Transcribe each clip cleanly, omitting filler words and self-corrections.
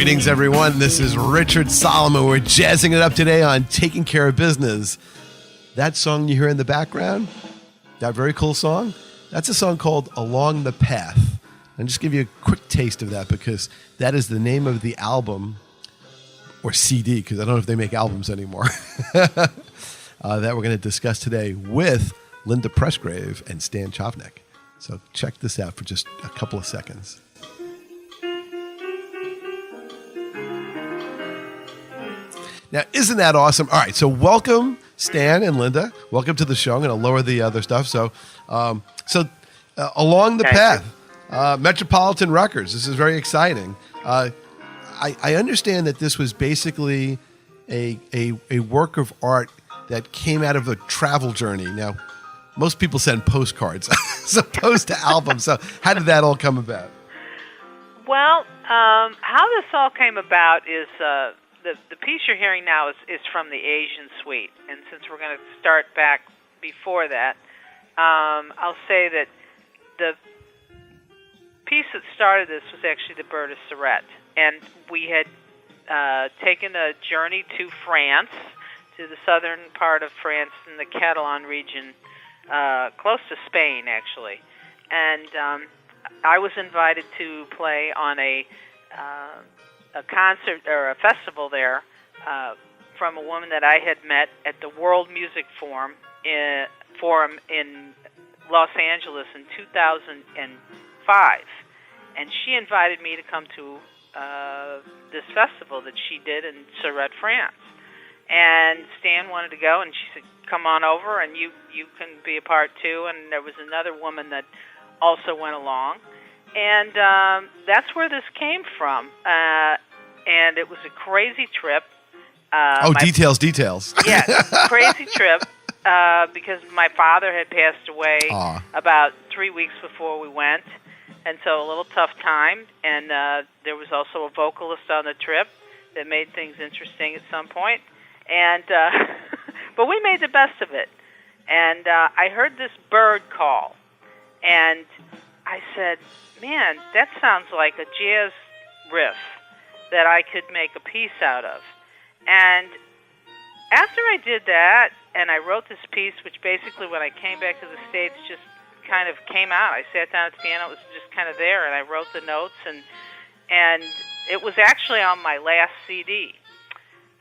Greetings, everyone. This is Richard Solomon. We're jazzing it up today on Taking Care of Business. That song you hear in the background, that very cool song, that's a song called Along the Path. And just give you a quick taste of that because that is the name of the album, or CD, because I don't know if they make albums anymore, that we're going to discuss today with Linda Presgrave and Stan Chovnick. So check this out for just a couple of seconds. Now, isn't that awesome? All right, so welcome, Stan and Linda. Welcome to the show. I'm going to lower the other stuff. So, Along the Path, Metropolitan Records. This is very exciting. I understand that this was basically a work of art that came out of a travel journey. Now, most people send postcards as opposed to albums. So how did that all come about? Well, how this all came about is the piece you're hearing now is from the Asian Suite. And since we're going to start back before that, I'll say that the piece that started this was actually the Bird of Surette. And we had taken a journey to France, to the southern part of France in the Catalan region, close to Spain, actually. And I was invited to play on a concert or a festival there from a woman that I had met at the World Music Forum in Los Angeles in 2005. And she invited me to come to this festival that she did in Surette, France. And Stan wanted to go, and she said, come on over, and you can be a part too. And there was another woman that also went along. And that's where this came from. And it was a crazy trip. Details. Yeah, crazy trip. Because my father had passed away about 3 weeks before we went. And so a little tough time. And there was also a vocalist on the trip that made things interesting at some point. And but we made the best of it. And I heard this bird call. And I said, man, that sounds like a jazz riff that I could make a piece out of. And after I did that, and I wrote this piece, which basically when I came back to the States just kind of came out. I sat down at the piano, it was just kind of there, and I wrote the notes, and it was actually on my last CD.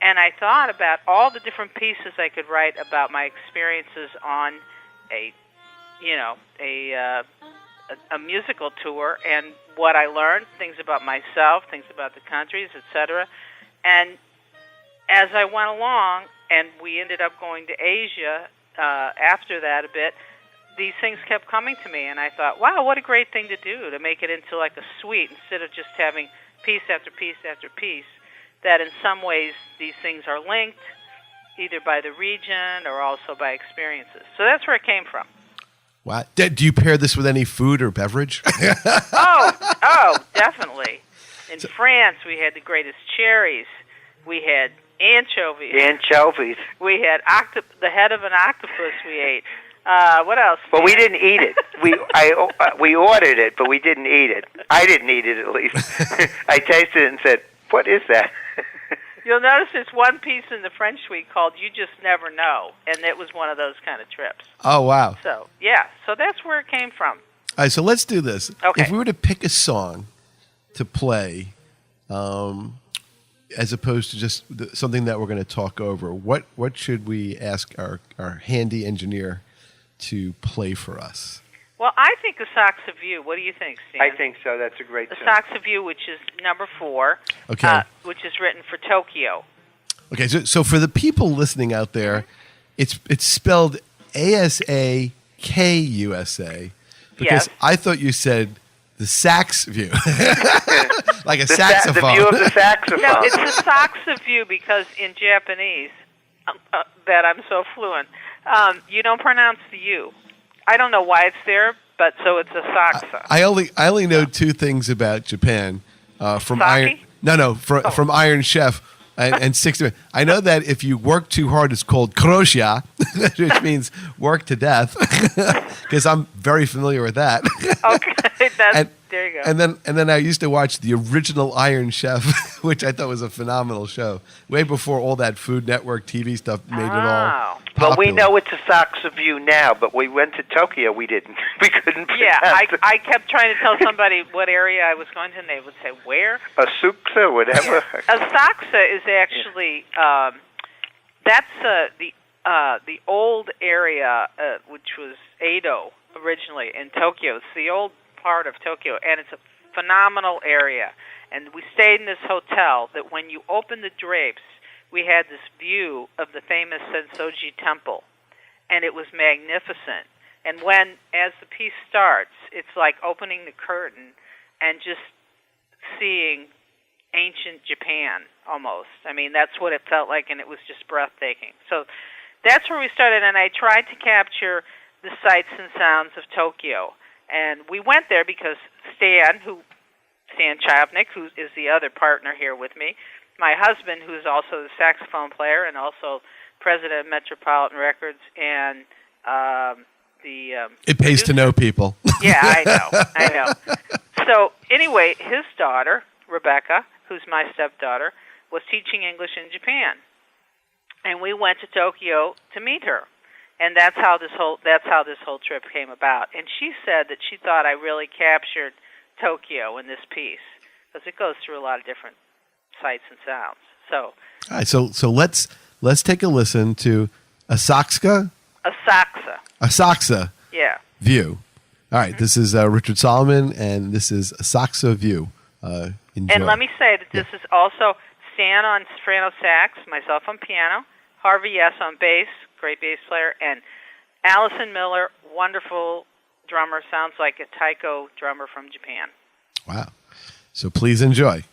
And I thought about all the different pieces I could write about my experiences on a musical tour and what I learned, things about myself, things about the countries, etc. And as I went along, and we ended up going to Asia after that a bit, these things kept coming to me, and I thought, wow, what a great thing to do, to make it into like a suite instead of just having piece after piece after piece, that in some ways these things are linked, either by the region or also by experiences. So that's where it came from. Wow. Do you pair this with any food or beverage? oh, definitely. In France, we had the greatest cherries. We had anchovies. We had the head of an octopus we ate. What else? Well, we didn't eat it. We ordered it, but we didn't eat it. I didn't eat it, at least. I tasted it and said, what is that? You'll notice there's one piece in the French suite called You Just Never Know, and it was one of those kind of trips. Oh, wow. So, yeah, so that's where it came from. All right, so let's do this. Okay. If we were to pick a song to play, as opposed to just something that we're going to talk over, what should we ask our handy engineer to play for us? Well, I think A Socks of You. What do you think, Stan? I think so. That's a great A tune. Socks of You, which is number 4, okay. Which is written for Tokyo. Okay, so for the people listening out there, it's spelled ASAKUSA, because yes. I thought you said the sax view, like a saxophone. The view of the saxophone. No, it's a Socks of You because in Japanese, that I'm so fluent, you don't pronounce the U. I don't know why it's there, but so it's a saksa. I only know two things about Japan from Sake? From Iron Chef and 60. I know that if you work too hard, it's called krosha, which means work to death, because I'm very familiar with that. Okay, There you go. And then I used to watch the original Iron Chef, which I thought was a phenomenal show. Way before all that Food Network TV stuff made it all popular. Well, we know it's Asakusa View now, but we went to Tokyo. We didn't. We couldn't. Yeah, I kept trying to tell somebody what area I was going to, and they would say, where? Asakusa, whatever. Asakusa is actually, that's the old area, which was Edo originally in Tokyo. It's the old part of Tokyo, and it's a phenomenal area. And we stayed in this hotel that when you open the drapes, we had this view of the famous Sensoji Temple, and it was magnificent. And as the piece starts, it's like opening the curtain and just seeing ancient Japan, almost. I mean, that's what it felt like, and it was just breathtaking. So that's where we started, and I tried to capture the sights and sounds of Tokyo. And we went there because Stan Chovnick, who is the other partner here with me, my husband, who's also the saxophone player and also president of Metropolitan Records, and it pays to know people. Yeah, I know. So anyway, his daughter, Rebecca, who's my stepdaughter, was teaching English in Japan. And we went to Tokyo to meet her. And that's how this whole trip came about. And she said that she thought I really captured Tokyo in this piece because it goes through a lot of different sights and sounds. So, all right, so let's take a listen to Asakusa. Yeah. View. All right, This is Richard Solomon, and this is Asakusa View. Enjoy. And let me say that this is also Stan on soprano sax, myself on piano, Harvey Yes on bass, great bass player, and Allison Miller, wonderful drummer, sounds like a taiko drummer from Japan. Wow. So please enjoy.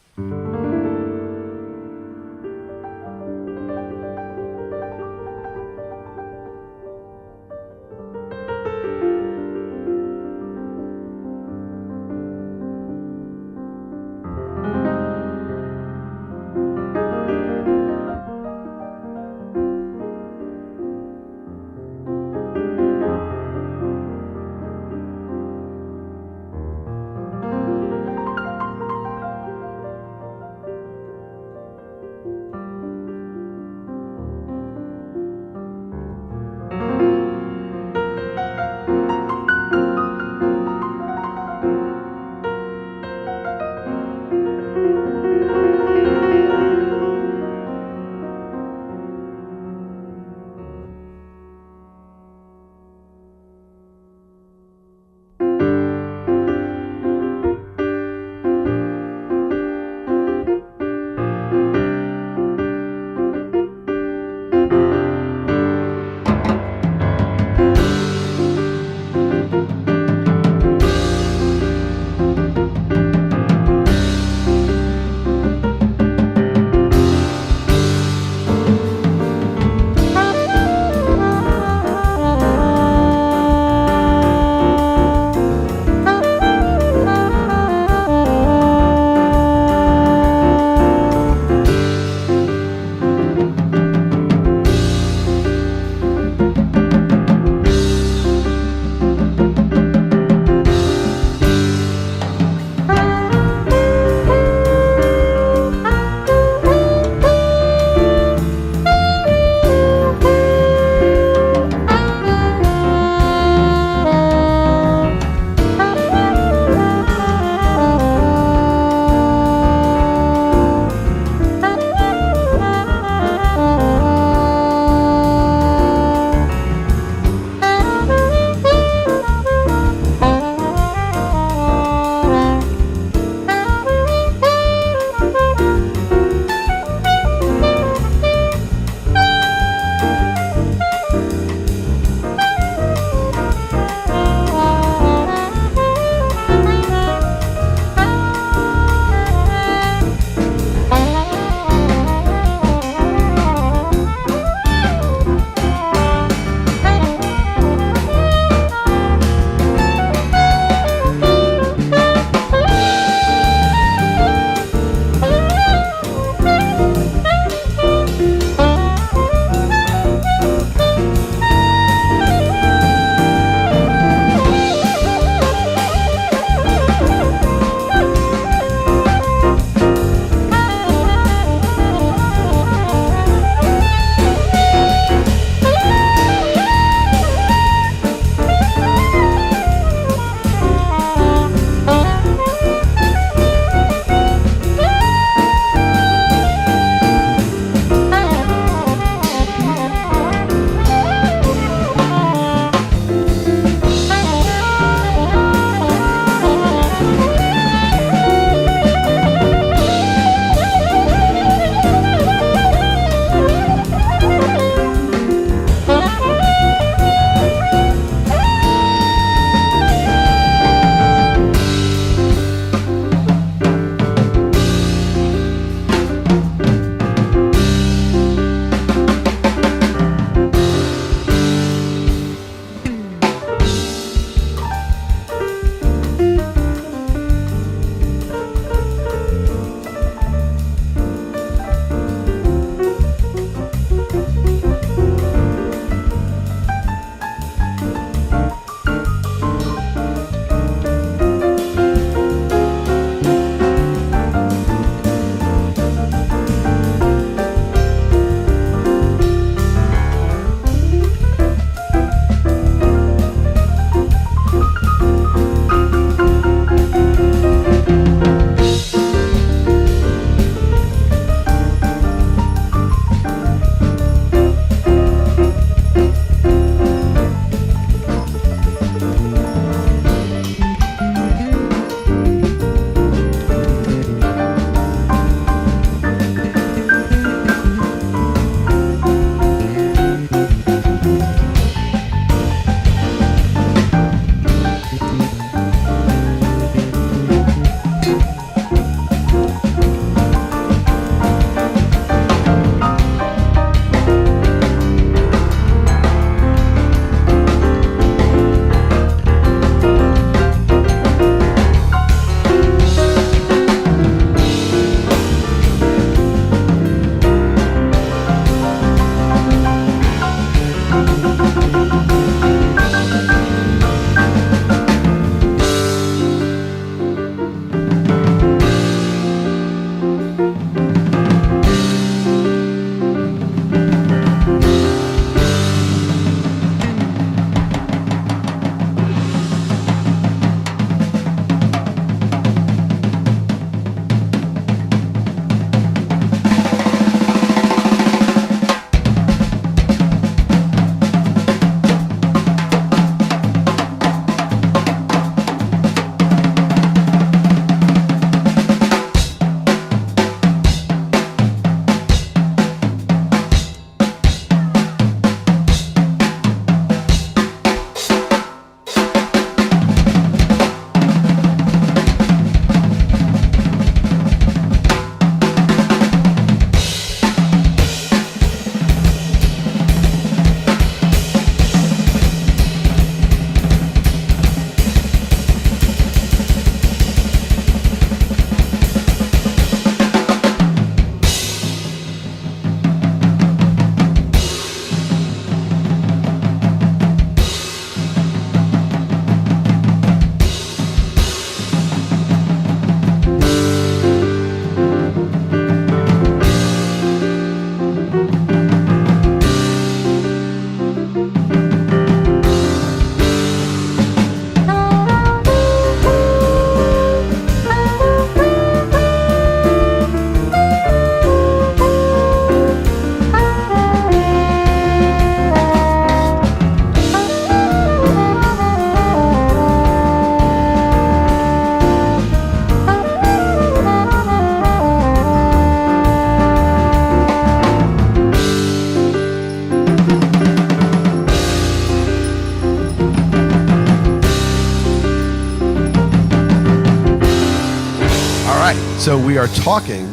So we are talking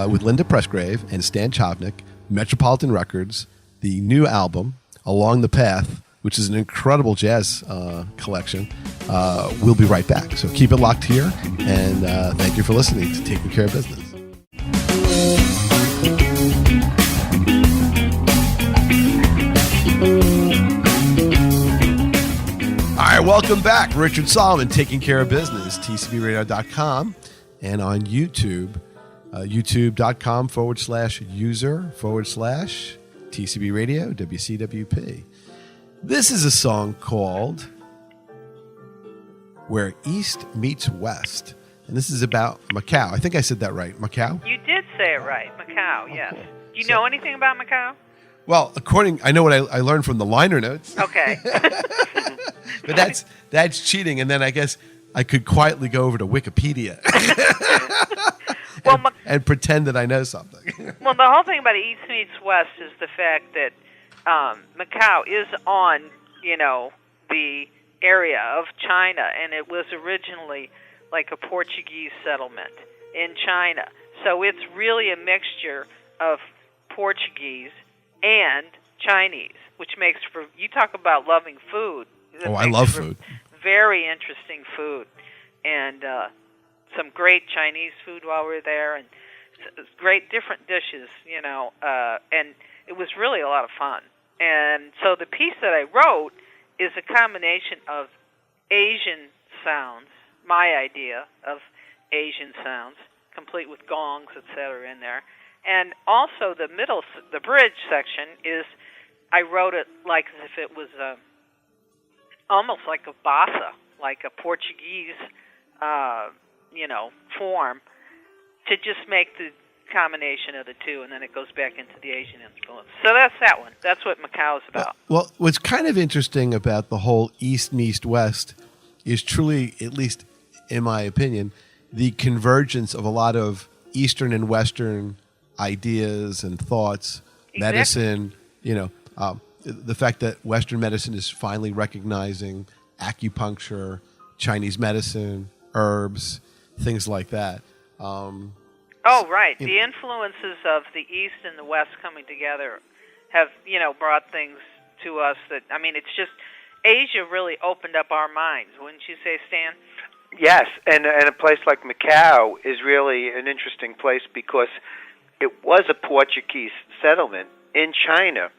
with Linda Presgrave and Stan Chovnick, Metropolitan Records, the new album, Along the Path, which is an incredible jazz collection. We'll be right back. So keep it locked here, and thank you for listening to Taking Care of Business. All right, welcome back. Richard Solomon, Taking Care of Business, TCBRadio.com, and on YouTube, youtube.com/user/TCB Radio, WCWP. This is a song called Where East Meets West. And this is about Macau. I think I said that right. Macau? You did say it right. Macau, yes. Cool. Do you know anything about Macau? Well, I know what I learned from the liner notes. Okay. But that's cheating. And then I guess I could quietly go over to Wikipedia and pretend that I know something. Well, the whole thing about East Meets West is the fact that Macau is on, the area of China, and it was originally like a Portuguese settlement in China. So it's really a mixture of Portuguese and Chinese, which makes for, you talk about loving food. Oh, I love food. Very interesting food, and some great Chinese food while we were there, and great different dishes, and it was really a lot of fun. And so the piece that I wrote is a combination of Asian sounds, my idea of Asian sounds, complete with gongs, etc. in there. And also the bridge section is, I wrote it like as if it was almost like a bossa, like a Portuguese, form, to just make the combination of the two, and then it goes back into the Asian influence. So that's that one. That's what Macau is about. Well, what's kind of interesting about the whole East meets West is truly, at least in my opinion, the convergence of a lot of Eastern and Western ideas and thoughts, medicine, the fact that Western medicine is finally recognizing acupuncture, Chinese medicine, herbs, things like that. Right. The influences of the East and the West coming together have, brought things to us that, it's just, Asia really opened up our minds, wouldn't you say, Stan? Yes, and a place like Macau is really an interesting place because it was a Portuguese settlement in China,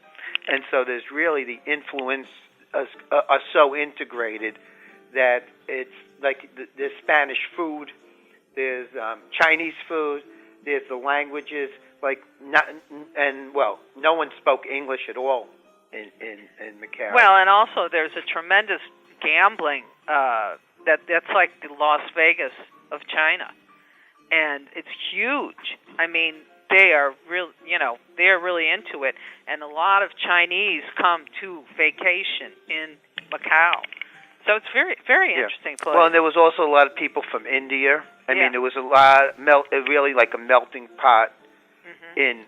and so there's really the influence are so integrated that it's like there's Spanish food, there's Chinese food, There's the languages, no one spoke English at all in Macau. Well, and also there's a tremendous gambling that's like the Las Vegas of China, and it's huge. I mean, they are really into it, and a lot of Chinese come to vacation in Macau. So it's very, very interesting place. Well, and there was also a lot of people from India. I mean, there was a lot, really like a melting pot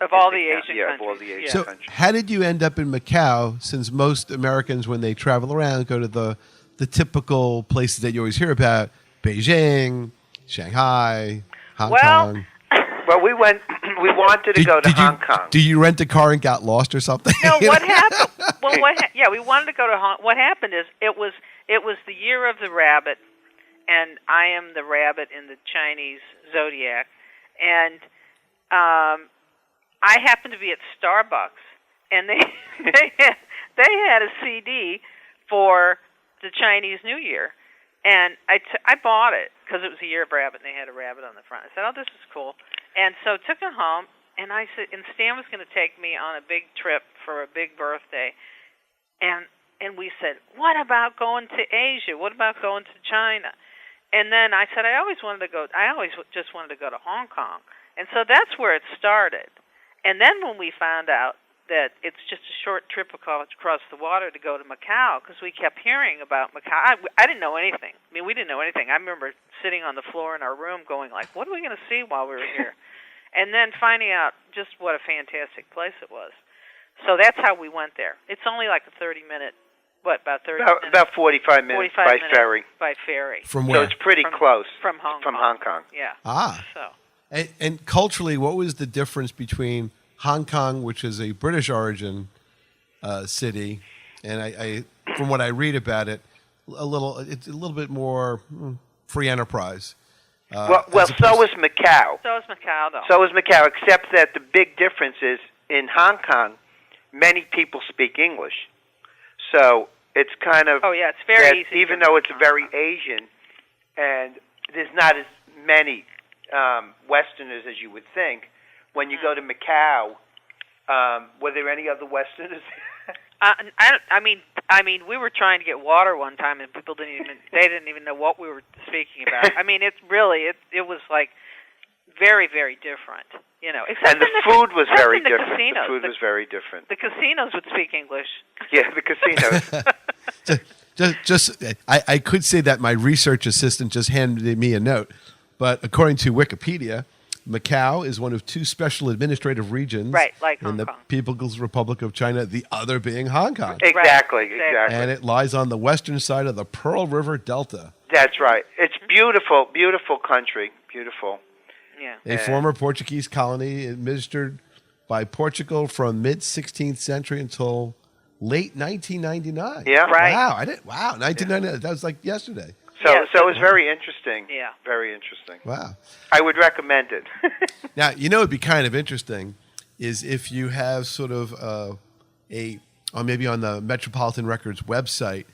of all the Asian countries. Yeah, of all the Asian countries. So how did you end up in Macau, since most Americans, when they travel around, go to the typical places that you always hear about, Beijing, Shanghai, Hong Kong? Well, we wanted to go to Hong Kong. Did you rent a car and got lost or something? No, what happened? Well, we wanted to go to Hong Kong. What happened is it was the year of the rabbit, and I am the rabbit in the Chinese zodiac, and I happened to be at Starbucks, and they had a CD for the Chinese New Year, and I bought it because it was the year of rabbit, and they had a rabbit on the front. I said, "Oh, this is cool," and so took it home, and I said, and Stan was going to take me on a big trip for a big birthday, and we said, "What about going to Asia? What about going to China?" And then I said, I always just wanted to go to Hong Kong. And so that's where it started. And then when we found out that it's just a short trip across the water to go to Macau, because we kept hearing about Macau. I didn't know anything. I mean, we didn't know anything. I remember sitting on the floor in our room going like, what are we going to see while we were here? And then finding out just what a fantastic place it was. So that's how we went there. It's only like a 30-minute. What, about 30 minutes? About 45 minutes by ferry. By ferry. From where? So it's pretty close. From Hong Kong. From Hong Kong. Yeah. So. And culturally, what was the difference between Hong Kong, which is a British origin city, and I from what I read about it, it's a little bit more free enterprise. So is Macau. So is Macau, though. So is Macau, except that the big difference is in Hong Kong, many people speak English. So it's kind of... Oh, yeah, it's very easy. Even though it's very Asian, and there's not as many Westerners as you would think, when you go to Macau, were there any other Westerners? I mean, we were trying to get water one time, and people didn't even know what we were speaking about. I mean, it's really, it was like very, very different, you know. And the food was very different. Casinos. The food was very different. The casinos would speak English. Yeah, the casinos. I could say that my research assistant just handed me a note, but according to Wikipedia, Macau is one of two special administrative regions in the People's Republic of China, the other being Hong Kong. Exactly. And it lies on the western side of the Pearl River Delta. That's right. It's beautiful, beautiful country. Beautiful. Yeah. A former Portuguese colony administered by Portugal from mid-16th century until late 1999. Yeah. Right. Wow, 1999. That was like yesterday. So it was very interesting. Yeah. Very interesting. Wow. I would recommend it. Now, you know what would be kind of interesting is if you have sort of or maybe on the Metropolitan Records website,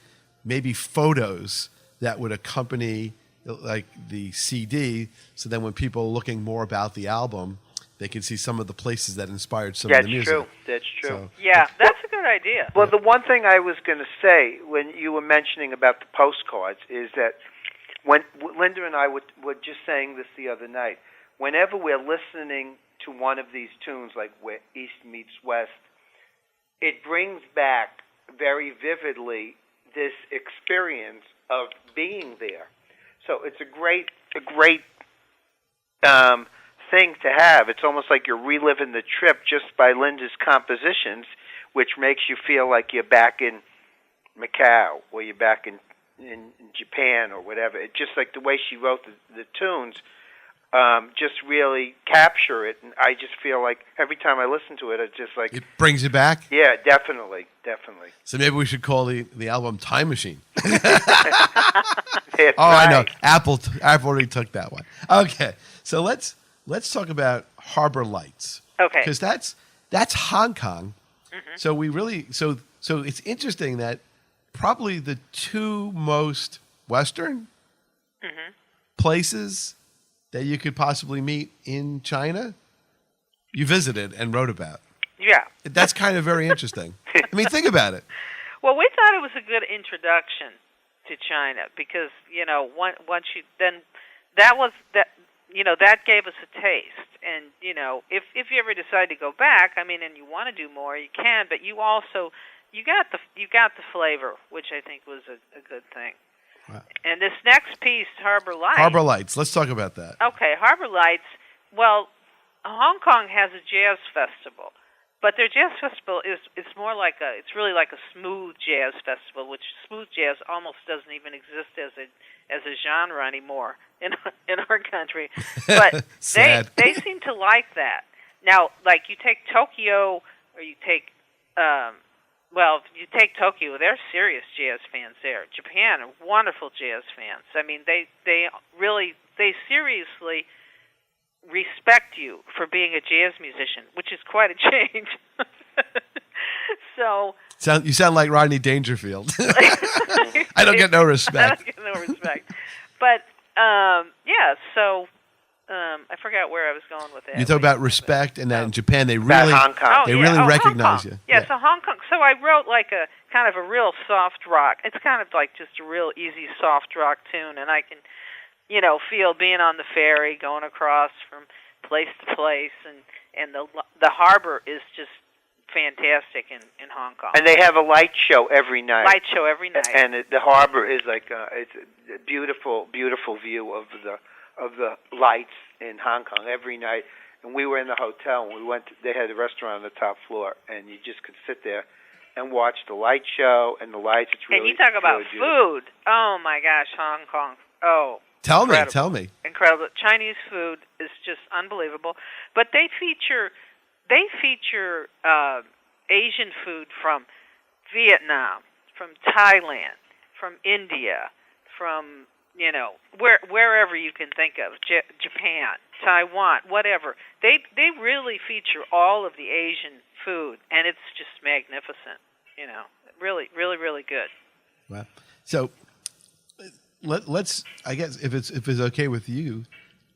maybe photos that would accompany like the CD, so then when people are looking more about the album, they can see some of the places that inspired some of the music. That's true. So, yeah, that's a good idea. Well, the one thing I was going to say when you were mentioning about the postcards is that when Linda and I were just saying this the other night, whenever we're listening to one of these tunes, like where East meets West, it brings back very vividly this experience of being there. So it's a great thing to have. It's almost like you're reliving the trip just by Linda's compositions, which makes you feel like you're back in Macau or you're back in Japan or whatever. It's just like the way she wrote the tunes just really capture it. And I just feel like every time I listen to it, it's just like... It brings you back? Yeah, definitely. So maybe we should call the album Time Machine. Right. I know. Apple already took that one. Okay, so let's talk about Harbor Lights. Okay. Because that's Hong Kong. Mm-hmm. So we really so it's interesting that probably the two most Western places that you could possibly meet in China, you visited and wrote about. Yeah. That's kind of very interesting. I mean, think about it. Well, we thought it was a good introduction to China because, once you then that was that that gave us a taste. And, if you ever decide to go back, I mean, and you want to do more, you can, but you also you got the flavor, which I think was a good thing. Wow. And this next piece, Harbor Lights. Harbor Lights. Let's talk about that. Okay, Harbor Lights. Well, Hong Kong has a jazz festival, but their jazz festival it's really like a smooth jazz festival, which smooth jazz almost doesn't even exist as a genre anymore in our country. But they seem to like that. Now, like you take Tokyo, or you take if you take Tokyo, they're serious jazz fans there. Japan are wonderful jazz fans. I mean, they seriously respect you for being a jazz musician, which is quite a change. You sound like Rodney Dangerfield. I don't get no respect. I don't get no respect. But I forgot where I was going with that. You talk about respect, and that in Japan they really Hong Kong. Recognize you. Yeah, so Hong Kong. So I wrote like a kind of a real soft rock. It's kind of like just a real easy soft rock tune, and I can, feel being on the ferry going across from place to place, and the harbor is just fantastic in Hong Kong. And they have a light show every night. And the harbor is like it's a beautiful, beautiful view of the lights in Hong Kong every night. And we were in the hotel, and they had a restaurant on the top floor, and you just could sit there and watch the light show and the lights. It's really, and you talk about really food. Oh my gosh, Hong Kong. Oh, tell me. Incredible. Chinese food is just unbelievable. But they feature Asian food from Vietnam, from Thailand, from India, from wherever you can think of, Japan, Taiwan, whatever. They really feature all of the Asian food, and it's just magnificent. Really, really, really good. Wow. So let's, I guess, if it's okay with you,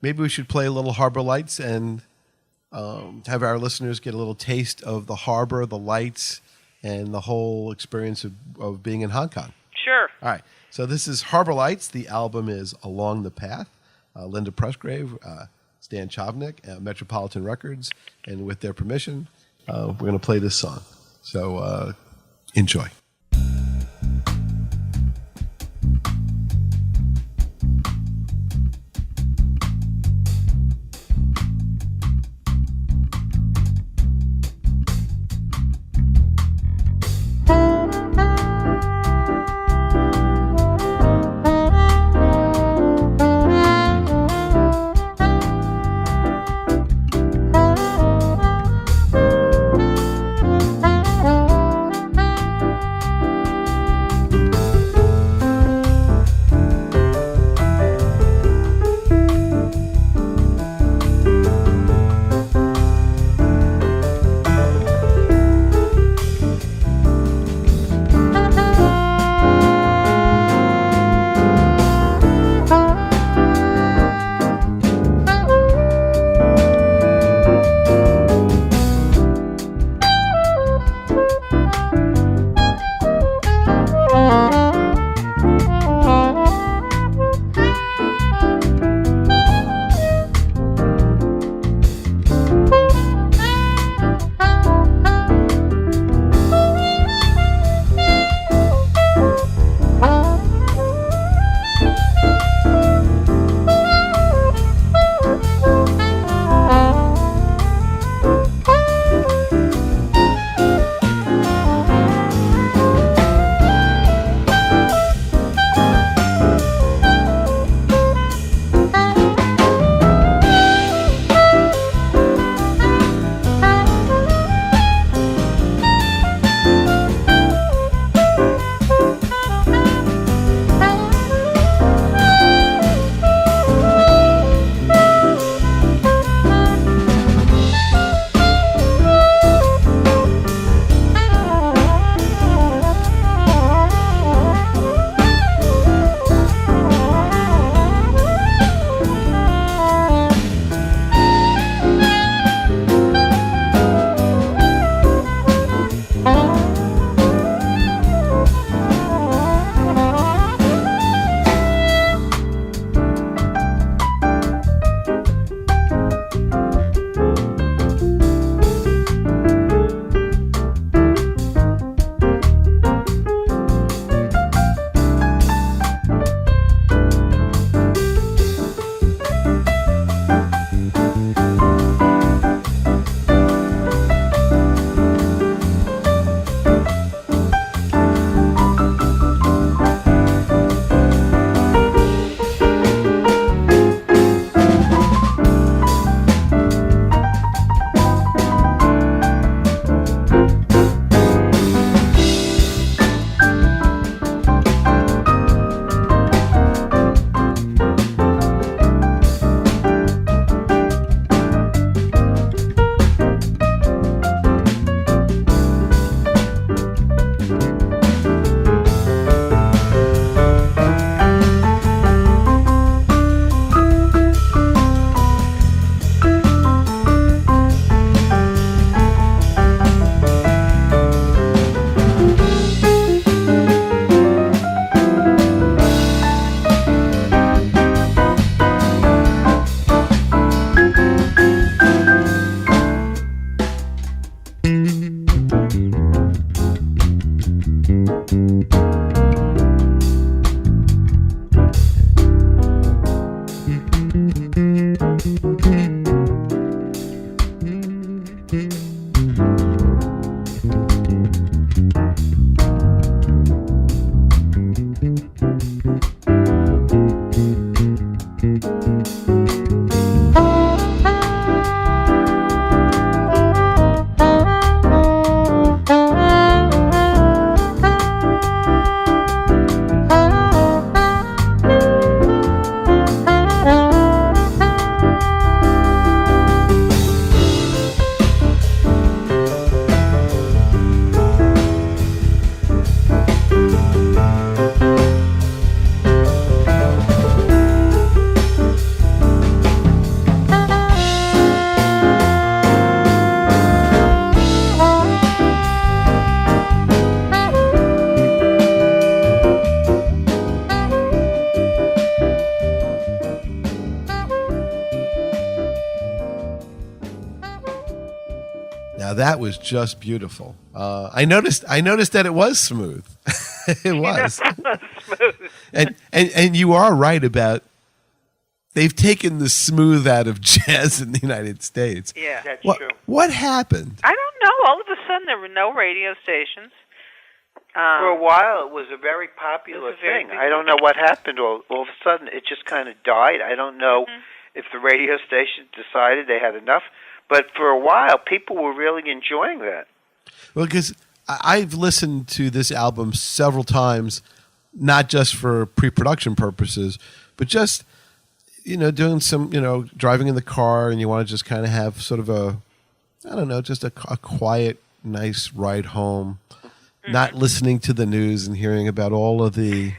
maybe we should play a little Harbor Lights and have our listeners get a little taste of the harbor, the lights, and the whole experience of being in Hong Kong. Sure. All right. So this is Harbor Lights. The album is Along the Path. Linda Presgrave, Stan Chovnick, Metropolitan Records, and with their permission, we're going to play this song. So enjoy. Now that was just beautiful. I noticed that it was smooth. It was. It was smooth. And you are right about they've taken the smooth out of jazz in the United States. Yeah. That's true. What happened? I don't know. All of a sudden, there were no radio stations. For a while, it was a very popular thing. I don't know what happened. All of a sudden, it just kind of died. I don't know if the radio station decided they had enough. But for a while, people were really enjoying that. Well, because I've listened to this album several times, not just for pre-production purposes, but just, doing some, driving in the car and you want to just kind of have sort of just a quiet, nice ride home, not listening to the news and hearing about all of the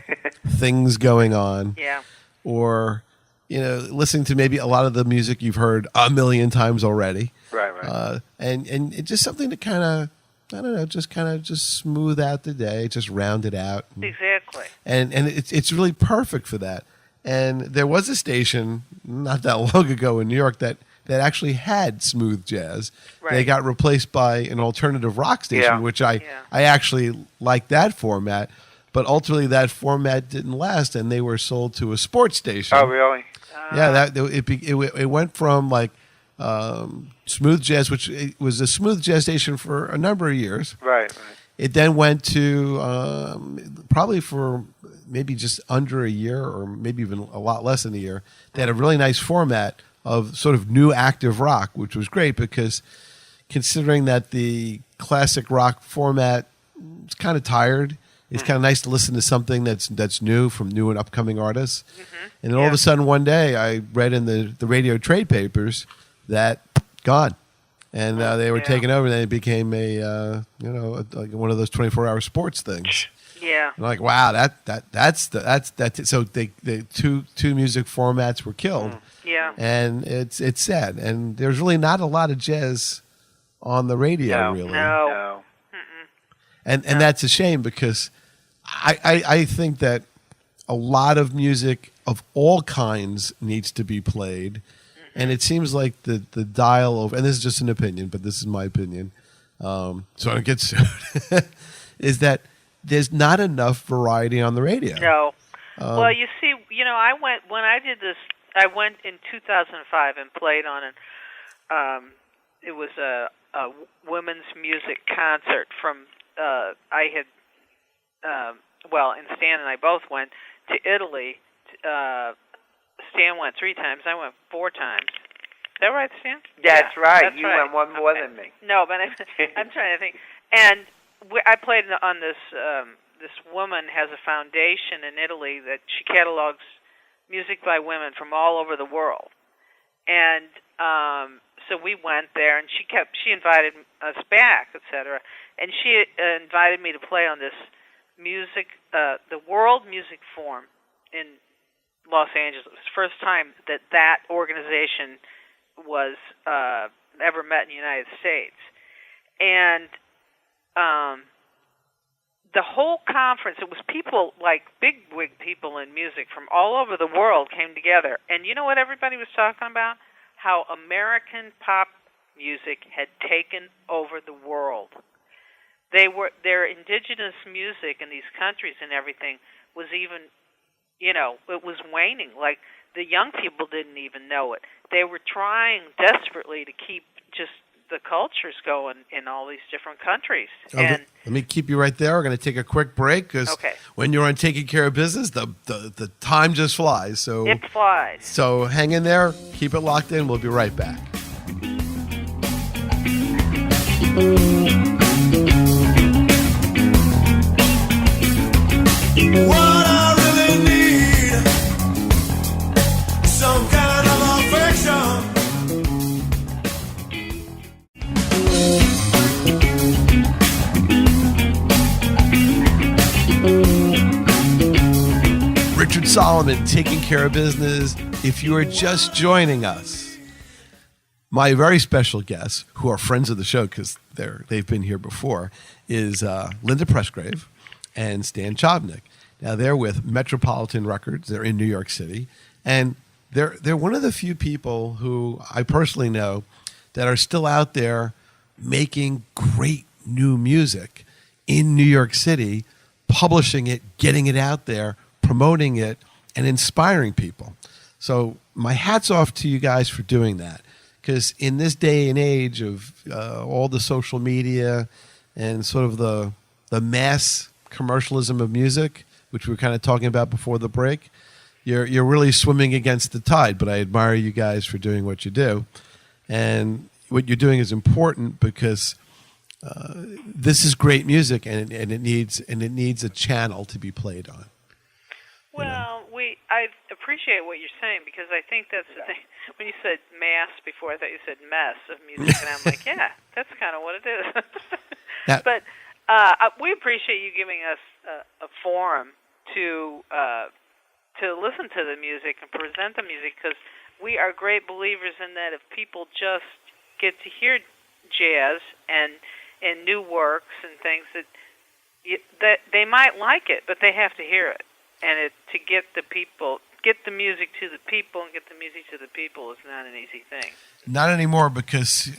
things going on. Yeah. Or, listening to maybe a lot of the music you've heard a million times already. Right. And it's just something to kind of, just smooth out the day, just round it out. Exactly. And it's really perfect for that. And there was a station not that long ago in New York that actually had smooth jazz. Right. They got replaced by an alternative rock station, which I actually like that format. But ultimately, that format didn't last, and they were sold to a sports station. Oh, really? Yeah, it went from like smooth jazz, which it was a smooth jazz station for a number of years. Right. It then went to probably for maybe just under a year, or maybe even a lot less than a year. They had a really nice format of sort of new active rock, which was great because considering that the classic rock format is kind of tired. It's kind of nice to listen to something that's new from new and upcoming artists. And then all of a sudden one day I read in the radio trade papers that gone. And they were taken over, and then it became like one of those 24-hour sports things. Yeah. And like, wow, that's so the two music formats were killed. Yeah. And it's sad. And there's really not a lot of jazz on the radio, really. No. And that's a shame because I think that a lot of music of all kinds needs to be played. And it seems like the dial over, and this is just an opinion, but this is my opinion, so I don't get sued, is that there's not enough variety on the radio. No. Well, you see, I went in 2005 and played on it was a women's music concert from, and Stan and I both went to Italy. Stan went 3 times. I went 4 times. Is that right, Stan? That's right. That's you right. went one more than me. No, but I'm trying to think. And I played on this. This woman has a foundation in Italy that she catalogs music by women from all over the world. And so we went there, and she invited us back, etc. And she invited me to play on this music, the World Music Forum in Los Angeles. It was the first time that organization was ever met in the United States. And the whole conference, it was people like bigwig people in music from all over the world came together. And you know what everybody was talking about? How American pop music had taken over the world. Their indigenous music in these countries and everything was even, it was waning. Like, the young people didn't even know it. They were trying desperately to keep just the cultures going in all these different countries. Let me keep you right there. We're going to take a quick break because when you're on Taking Care of Business, the time just flies. So it flies. So hang in there. Keep it locked in. We'll be right back. What I really need, some kind of affection. Richard Solomon, Taking Care of Business. If you are just joining us, my very special guests, who are friends of the show because they've been here before, is Linda Presgrave and Stan Chovnick. Now, they're with Metropolitan Records. They're in New York City. And they're one of the few people who I personally know that are still out there making great new music in New York City, publishing it, getting it out there, promoting it, and inspiring people. So my hat's off to you guys for doing that. Because in this day and age of all the social media and sort of the mass commercialism of music, which we were kind of talking about before the break, you're really swimming against the tide. But I admire you guys for doing what you do. And what you're doing is important because this is great music, and it needs a channel to be played on. Well, I appreciate what you're saying, because I think that's the thing. When you said mass before, I thought you said mess of music, and I'm like, yeah, that's kind of what it is. But we appreciate you giving us a forum to listen to the music and present the music, because we are great believers in that if people just get to hear jazz and new works and things that they might like it, but they have to hear it. And to get the music to the people and get the music to the people is not an easy thing. Not anymore, because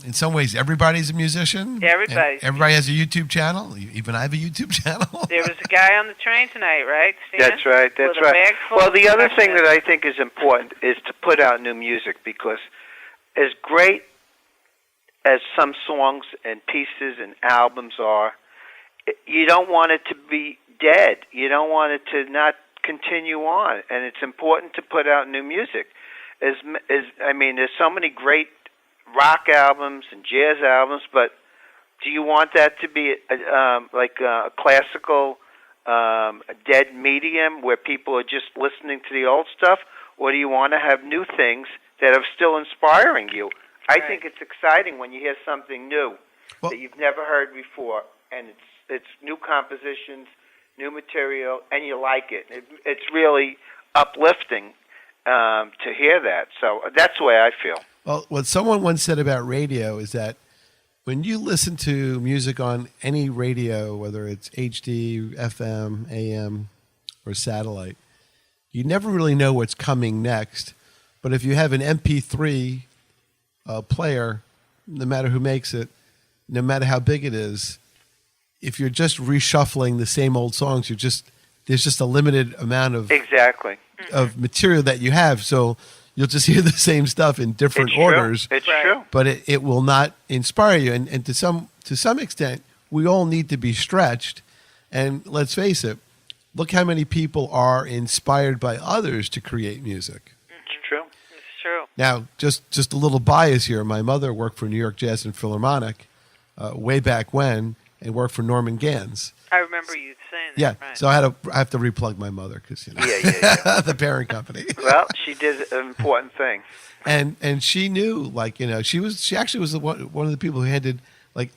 in some ways everybody's a musician. Everybody has a YouTube channel. Even I have a YouTube channel. There was a guy on the train tonight, right, Stina? That's right. That's right. Well, the other thing that I think is important is to put out new music, because as great as some songs and pieces and albums are, you don't want it to be dead. You don't want it to not continue on, and it's important to put out new music. There's so many great rock albums and jazz albums, but do you want that to be like a classical dead medium where people are just listening to the old stuff, or do you want to have new things that are still inspiring you? I think it's exciting when you hear something new that you've never heard before, and it's new compositions, new material, and you like it. It's really uplifting to hear that. So that's the way I feel. Well, what someone once said about radio is that when you listen to music on any radio, whether it's HD, FM, AM, or satellite, you never really know what's coming next. But if you have an MP3 player, no matter who makes it, no matter how big it is, if you're just reshuffling the same old songs, there's just a limited amount of material that you have. So you'll just hear the same stuff in different orders. It's true. But it will not inspire you. And to some extent, we all need to be stretched. And let's face it, look how many people are inspired by others to create music. It's true. It's true. Now, just a little bias here. My mother worked for New York Jazz and Philharmonic way back when, and worked for Norman Gans. I remember you saying that. Yeah, right. so I have to replug my mother, because the parent company. Well, she did an important thing, and she knew, she actually was one of the people who handed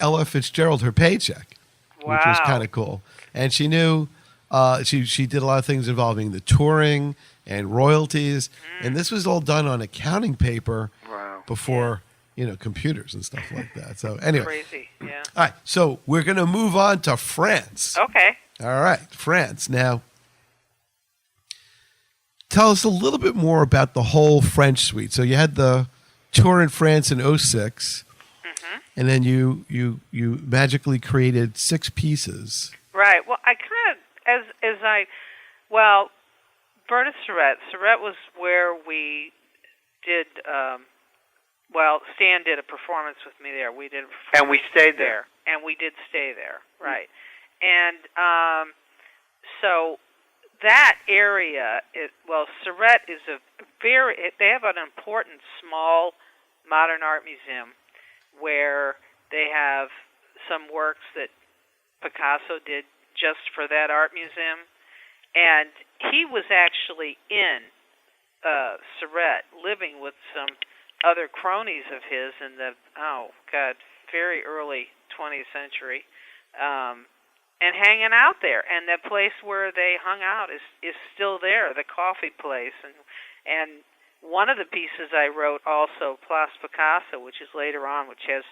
Ella Fitzgerald her paycheck, which was kind of cool. And she knew she did a lot of things involving the touring and royalties, and this was all done on accounting paper before. Computers and stuff like that. So anyway. Crazy, yeah. All right, so we're going to move on to France. Okay. All right, France. Now, tell us a little bit more about the whole French suite. So you had the tour in France in 2006, and then you magically created 6 pieces. Right. Well, I kind of, Berta Surratt was where we did... Stan did a performance with me there. We did a performance and we stayed there. And we did stay there, right. And so that area, Surratt is they have an important small modern art museum where they have some works that Picasso did just for that art museum. And he was actually in Surratt living with some other cronies of his in the very early 20th century, and hanging out there. And the place where they hung out is still there, the coffee place. And one of the pieces I wrote also, Place Picasso, which is later on, which has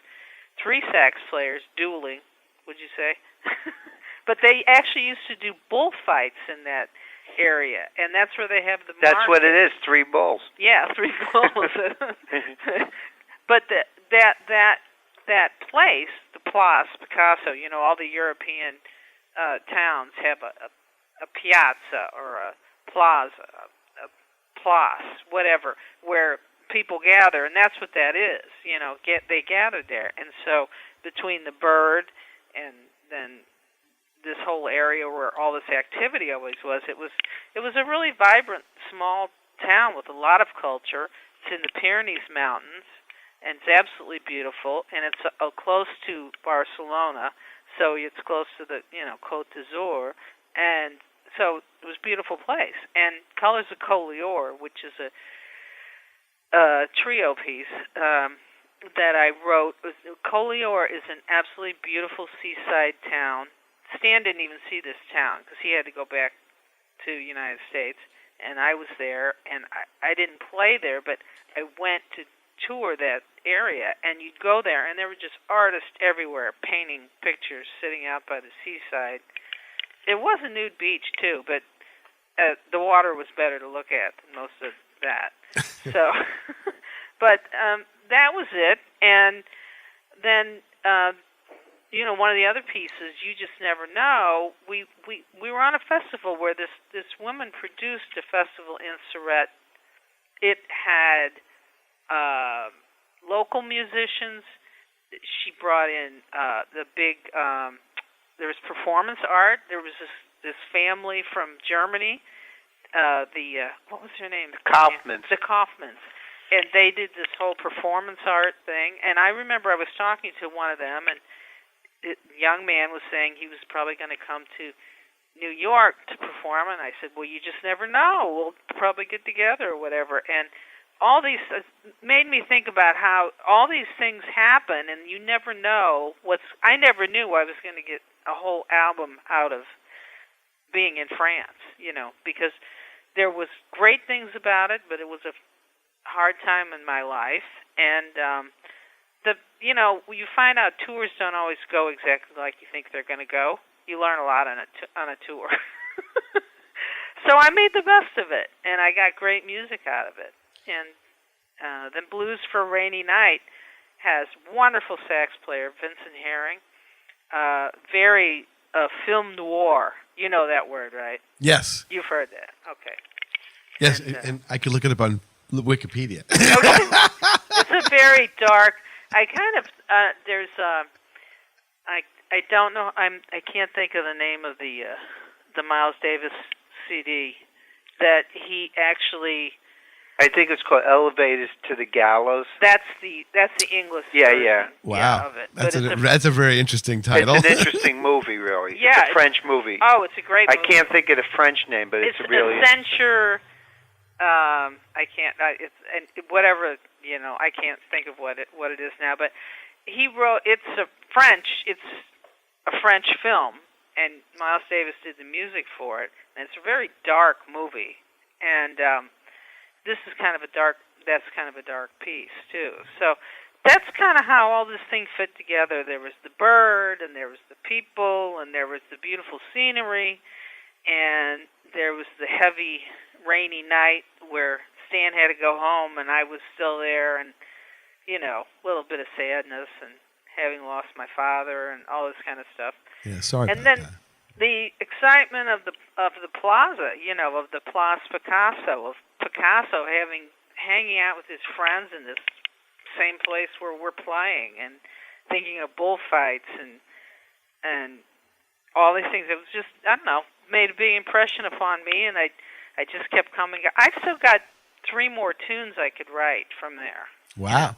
3 sax players dueling, would you say? But they actually used to do bullfights in that area, and that's where they have the market. That's what it is, 3 bulls. Yeah, 3 bulls. But that that place, the Place Picasso, all the European towns have a piazza or a plaza, a place, whatever, where people gather, and that's what that is. They gathered there, and so between the Bird and then this whole area where all this activity always was, it was a really vibrant small town with a lot of culture. It's in the Pyrenees Mountains, and it's absolutely beautiful, and it's close to Barcelona, so it's close to the Côte d'Azur, and so it was a beautiful place. And Colors of Collioure, which is a trio piece that I wrote. Collioure is an absolutely beautiful seaside town. Stan didn't even see this town because he had to go back to the United States, and I was there, and I didn't play there, but I went to tour that area, and you'd go there, and there were just artists everywhere painting pictures, sitting out by the seaside. It was a nude beach, too, but the water was better to look at than most of that. So, but that was it, and then one of the other pieces, You Just Never Know, we were on a festival where this woman produced a festival in Surrett. It had local musicians. She brought in the big, there was performance art. There was this family from Germany, what was her name? The Kaufmans. The Kaufmans. And they did this whole performance art thing. And I remember I was talking to one of them, and the young man was saying he was probably going to come to New York to perform, and I said, well, you just never know. We'll probably get together or whatever. And all these made me think about how all these things happen, and you never know I never knew I was going to get a whole album out of being in France, because there was great things about it, but it was a hard time in my life. And you find out tours don't always go exactly like you think they're going to go. You learn a lot on a tour. So I made the best of it, and I got great music out of it. And then Blues for a Rainy Night has wonderful sax player Vincent Herring, very film noir. You know that word, right? Yes. You've heard that. Okay. Yes, and I could look it up on Wikipedia. Okay. It's a very dark. I kind of there's I don't know. I can't think of the name of the Miles Davis CD that he actually. I think it's called Elevators to the Gallows. That's the English version, yeah. Wow. Of it. That's a very interesting title. It's an interesting movie, really. Yeah, it's a French movie. Oh, it's a great movie. I can't think of the French name, but it's really... Accenture... I can't... whatever, I can't think of what it is now, but he wrote... It's a French film, and Miles Davis did the music for it, and it's a very dark movie, and... this is kind of a dark piece, too. So that's kind of how all this thing fit together. There was the bird, and there was the people, and there was the beautiful scenery, and there was the heavy, rainy night where Stan had to go home, and I was still there, and, a little bit of sadness, and having lost my father, and all this kind of stuff. Yeah, sorry and about then, that. The excitement of the plaza, of the Place Picasso, of Picasso hanging out with his friends in this same place where we're playing, and thinking of bullfights and all these things. It was just, I don't know, made a big impression upon me, and I just kept coming. I've still got 3 more tunes I could write from there. Wow.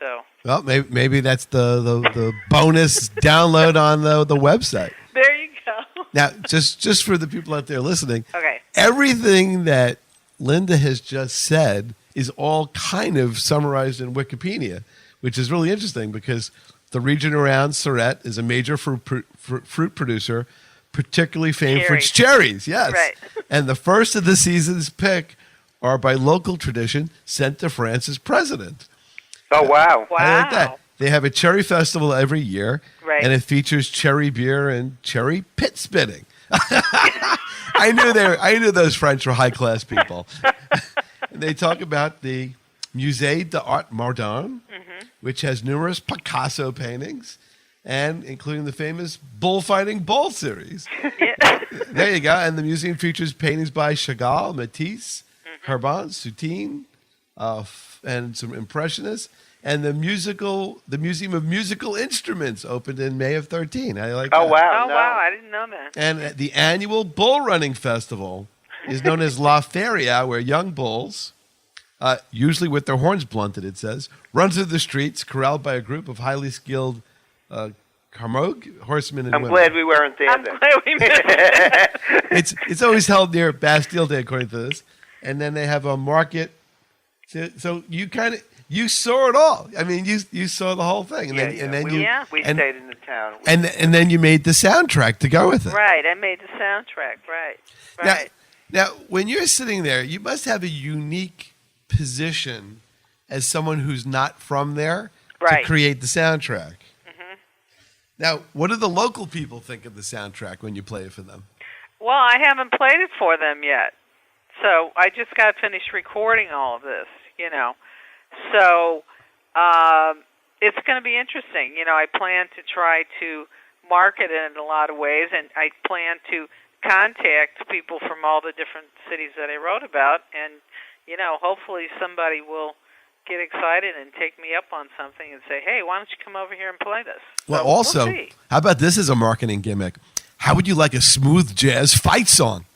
So. Well, maybe that's the bonus download on the website. There you go. Now, just for the people out there listening, okay. Everything that Linda has just said is all kind of summarized in Wikipedia, which is really interesting because the region around Surrett is a major fruit producer, particularly famed for its cherries. Yes. Right. And the first of the season's pick are by local tradition sent to France's president. Oh, wow. Wow. I like that. They have a cherry festival every year, right. And it features cherry beer and cherry pit spitting. I knew those French were high class people. And they talk about the Musée d'Art Moderne, which has numerous Picasso paintings, and including the famous bullfighting bull series. There you go. And the museum features paintings by Chagall, Matisse, Herbin, Soutine, and some Impressionists. And the Museum of Musical Instruments opened in May of 13. I like that. Oh, wow. Oh, wow. I didn't know that. And the annual bull running festival is known as La Feria, where young bulls, usually with their horns blunted, it says, run through the streets, corralled by a group of highly skilled camogue horsemen and I'm women. glad we weren't there I'm then. glad we missed it. It's always held near Bastille Day, according to this. And then they have a market. So you saw it all. I mean, you saw the whole thing. And then we stayed in the town. And then you made the soundtrack to go with it. Right. I made the soundtrack. Right. Now, when you're sitting there, you must have a unique position as someone who's not from there to create the soundtrack. Now, what do the local people think of the soundtrack when you play it for them? Well, I haven't played it for them yet. So I just got finished recording all of this, So it's going to be interesting. I plan to try to market it in a lot of ways, and I plan to contact people from all the different cities that I wrote about, and, hopefully somebody will get excited and take me up on something and say, hey, why don't you come over here and play this? Well, So also, we'll see. How about this as a marketing gimmick? How would you like a smooth jazz fight song?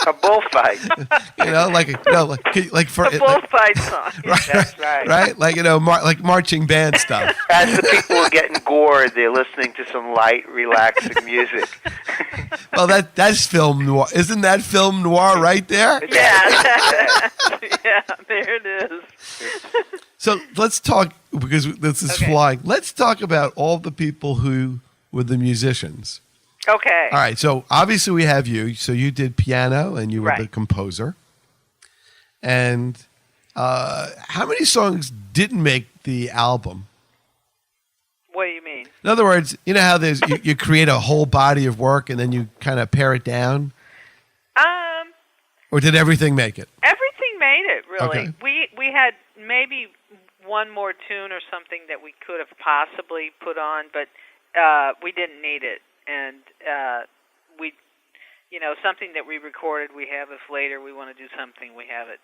A bullfight. like for A bullfight song. Right, That's right. Right, like like marching band stuff. As the people are getting gored, they're listening to some light, relaxing music. Well, that's film noir. Isn't that film noir right there? Yeah. Yeah, there it is. So let's talk, because this is flying. Let's talk about all the people who were the musicians. Okay. All right. So obviously we have you. So you did piano and you were the composer. And how many songs didn't make the album? What do you mean? In other words, you know how there's you create a whole body of work and then you kind of pare it down? Or did everything make it? Everything made it, really. Okay. We had maybe one more tune or something that we could have possibly put on, but we didn't need it. And we, something that we recorded, we have. If later we want to do something, we have it,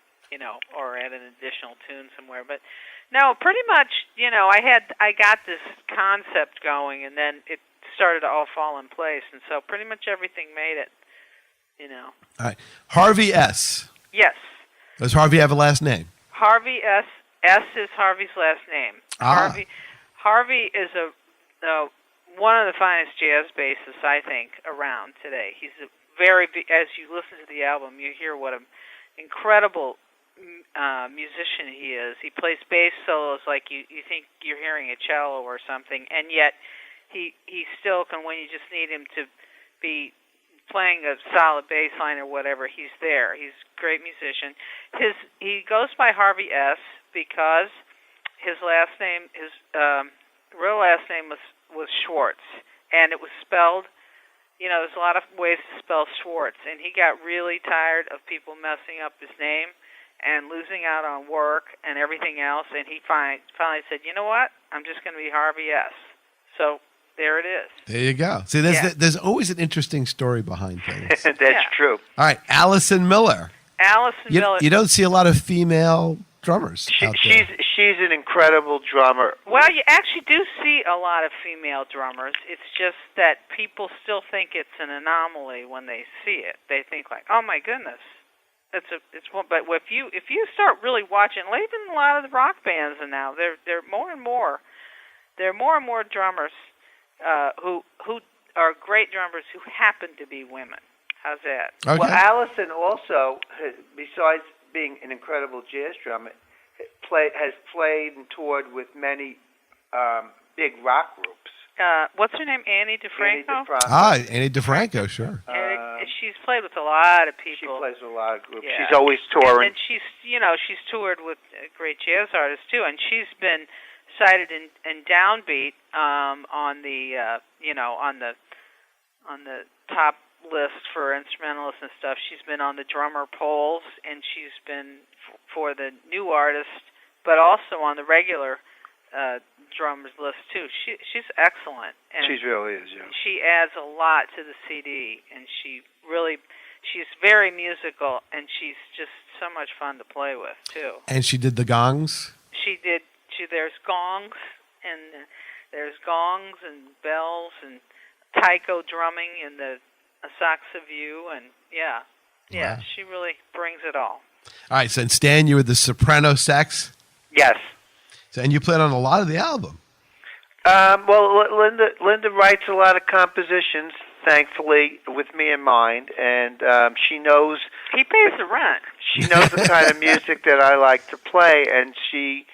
or add an additional tune somewhere. But no, pretty much, I got this concept going, and then it started to all fall in place, and so pretty much everything made it. All right. Harvey S. Yes. Does Harvey have a last name? Harvey S. S is Harvey's last name. Harvey is one of the finest jazz bassists, I think, around today. He's a as you listen to the album, you hear what an incredible musician he is. He plays bass solos like you think you're hearing a cello or something, and yet he still can, when you just need him to be playing a solid bass line or whatever, he's there. He's a great musician. He goes by Harvey S. because his last name, his real last name was Schwartz, and it was spelled, there's a lot of ways to spell Schwartz, and he got really tired of people messing up his name and losing out on work and everything else, and he finally said, you know what, I'm just going to be Harvey S. So there it is. There you go. See, there's always an interesting story behind things. That's true. All right, Allison Miller. Miller. You don't see a lot of female drummers out there. She's an incredible drummer. Well, you actually do see a lot of female drummers. It's just that people still think it's an anomaly when they see it. They think like, "Oh my goodness, it's one." But if you start really watching, even a lot of the rock bands now, they're more and more. There are more and more drummers who are great drummers who happen to be women. How's that? Okay. Well, Allison also, besides being an incredible jazz drummer, has played and toured with many big rock groups. What's her name? Annie DeFranco? Annie DeFranco, sure. She's played with a lot of people. She plays with a lot of groups. Yeah. She's always touring. And she's toured with great jazz artists too, and she's been cited in Downbeat on the top list for instrumentalists and stuff. She's been on the drummer polls, and she's been for the new artist, but also on the regular drummers list too. She's excellent. And She really is, yeah. she adds a lot to the CD, and she's very musical, and she's just so much fun to play with too. And she did the gongs? There's gongs, and there's gongs and bells and taiko drumming and the saxa view, and Wow. she really brings it all. All right, so and Stan, you were the soprano sax? Yes. So, and you played on a lot of the album. Well, Linda writes a lot of compositions, thankfully, with me in mind, and she knows... He pays the rent. She knows the kind of music that I like to play, and she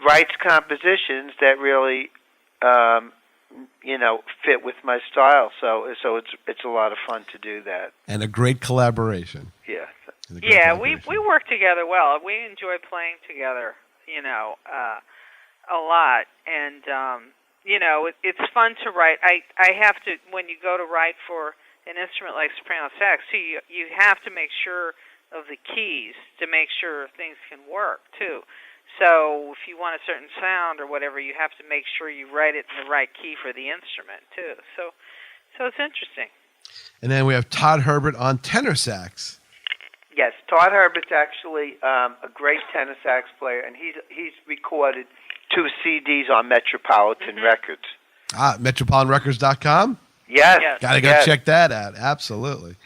writes compositions that really, fit with my style. So it's a lot of fun to do that. And a great collaboration. Yeah. Yeah, we work together well. We enjoy playing together, a lot. And, it's fun to write. I have to, when you go to write for an instrument like soprano sax, you have to make sure of the keys to make sure things can work, too. So if you want a certain sound or whatever, you have to make sure you write it in the right key for the instrument, too. So it's interesting. And then we have Todd Herbert on tenor sax. Yes, Todd Herbert's actually a great tenor sax player, and he's recorded 2 CDs on Metropolitan Records. MetropolitanRecords.com? Yes. Got to go check that out. Absolutely.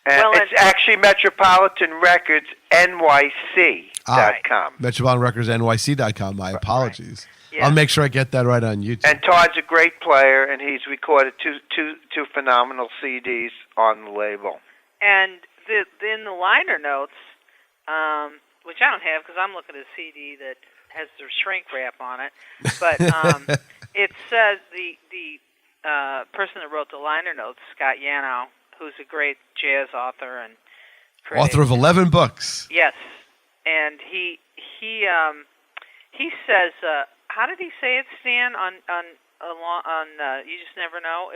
And it's actually Metropolitan Records NYC.com. MetropolitanRecordsNYC.com. My apologies. Right. Yeah. I'll make sure I get that right on YouTube. And Todd's a great player, and he's recorded two phenomenal CDs on the label. And in the liner notes, which I don't have because I'm looking at a CD that has the shrink wrap on it, but it says the person that wrote the liner notes, Scott Yanow, who's a great jazz author and critic. Author of 11 books. Yes, and he says, how did he say it, Stan? On You Just Never Know.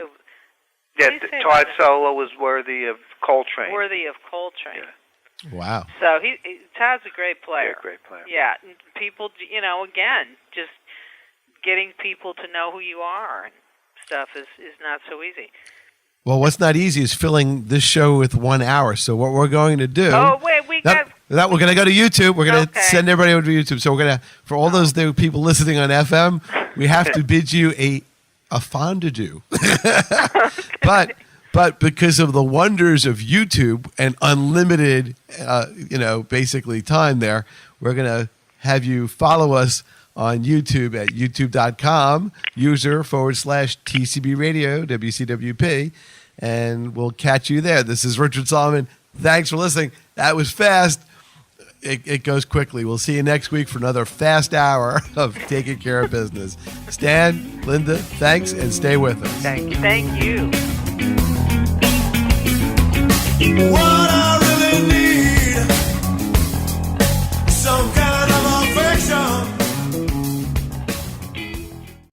Todd solo was worthy of Coltrane. Worthy of Coltrane. Yeah. Wow. So Todd's a great player. Yeah, great player. Yeah, and people, again, just getting people to know who you are and stuff is not so easy. Well, what's not easy is filling this show with 1 hour. So what we're going to do... Oh, wait, we're going to go to YouTube. We're going to send everybody over to YouTube. So we're going to, for all those new people listening on FM, we have to bid you a fondue. But because of the wonders of YouTube and unlimited, basically time there, we're going to have you follow us on YouTube at youtube.com, user/TCBRadio, WCWP, and we'll catch you there. This is Richard Solomon. Thanks for listening. That was fast. It goes quickly. We'll see you next week for another fast hour of taking care of business. Stan, Linda, thanks, and stay with us. Thank you. Thank you. One